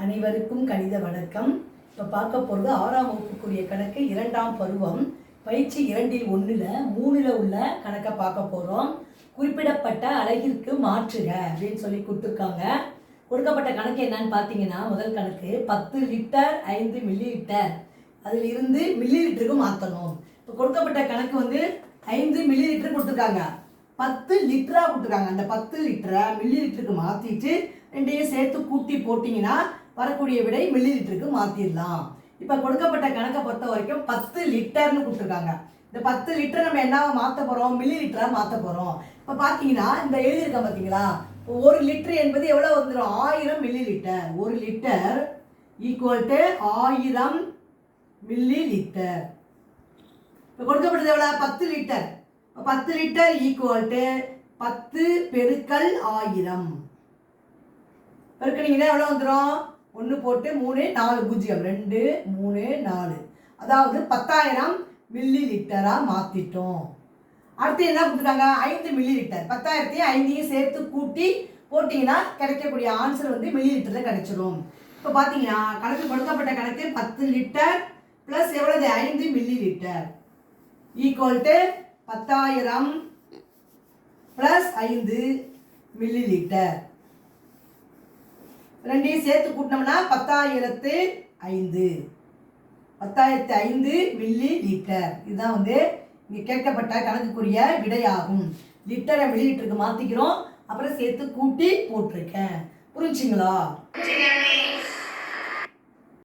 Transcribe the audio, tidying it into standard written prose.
அனைவருக்கும் கணித வணக்கம். இப்போ பார்க்க போகிறது 6ஆம் வகுப்புக்குரிய கணக்கு 2ஆம் பருவம் பயிற்சி 2ல் 1ல் 3ல் உள்ள கணக்கை பார்க்க போகிறோம். குறிப்பிடப்பட்ட அலகிற்கு மாற்றுக அப்படின்னு சொல்லி கொடுத்துருக்காங்க. கொடுக்கப்பட்ட கணக்கு என்னன்னு பார்த்தீங்கன்னா, முதல் கணக்கு 10 லிட்டர் 5 மில்லி லிட்டர், அதில் இருந்து மில்லி லிட்டருக்கு மாற்றணும். இப்போ கொடுக்கப்பட்ட கணக்கு 5 மில்லி லிட்டர் கொடுத்துருக்காங்க, 10 லிட்டராக கொடுத்துருக்காங்க. அந்த 10 லிட்டரை மில்லி லிட்டருக்கு மாற்றிட்டு ரெண்டையும் சேர்த்து கூட்டி போட்டிங்கன்னா வரக்கூடிய விடை மில்லி லிட்டருக்கு மாற்றிடலாம். இப்போ கொடுக்கப்பட்ட கணக்கை பொறுத்த வரைக்கும் 10 லிட்டர்னு கொடுத்துருக்காங்க. இந்த 10 லிட்டர் நம்ம என்னவா மாற்ற போகிறோம், மில்லி லிட்டராக மாற்ற போகிறோம். இப்போ பார்த்தீங்கன்னா இந்த எழுதியிருக்கேன் பார்த்தீங்களா, 1 லிட்டர் என்பது எவ்வளோ வந்துடும், 1000 milli litre. 1 litre equal to 1000 milli litre. இப்போ கொடுக்கப்பட்டது எவ்வளோ, 10 லிட்டர். 10 லிட்டர் ஈக்குவல் டு 10 பெருக்கல் 1000. பெருக்கினீங்கன்னா எவ்வளோ வந்துடும், 1 போட்டு 3 4 0 2 3 4, அதாவது 10,000 மில்லி லிட்டராக மாற்றிட்டோம். அடுத்து என்ன கொடுத்துருக்காங்க, 5 மில்லி லிட்டர். 10,000த்தையும் 5ஐயும் சேர்த்து கூட்டி போட்டிங்கன்னா கிடைக்கக்கூடிய ஆன்சர் மில்லி லிட்டரில் கிடைச்சிடும். இப்போ பார்த்தீங்கன்னா கணக்கு கொடுக்கப்பட்ட கணக்கு 10 லிட்டர் ப்ளஸ் எவ்வளவு 5 milli litre equal to 10,000 plus 5 milli litre. ரெண்டையும் சேர்த்து கூட்டினோம்னா 10,005 மில்லி லிட்டர். இதுதான் இங்கே கேட்கப்பட்ட கணக்குக்குரிய விடையாகும். லிட்டரை மில்லி லிட்டருக்கு மாற்றிக்கிறோம், அப்புறம் சேர்த்து கூட்டி போட்டிருக்கேன். புரிஞ்சுங்களா?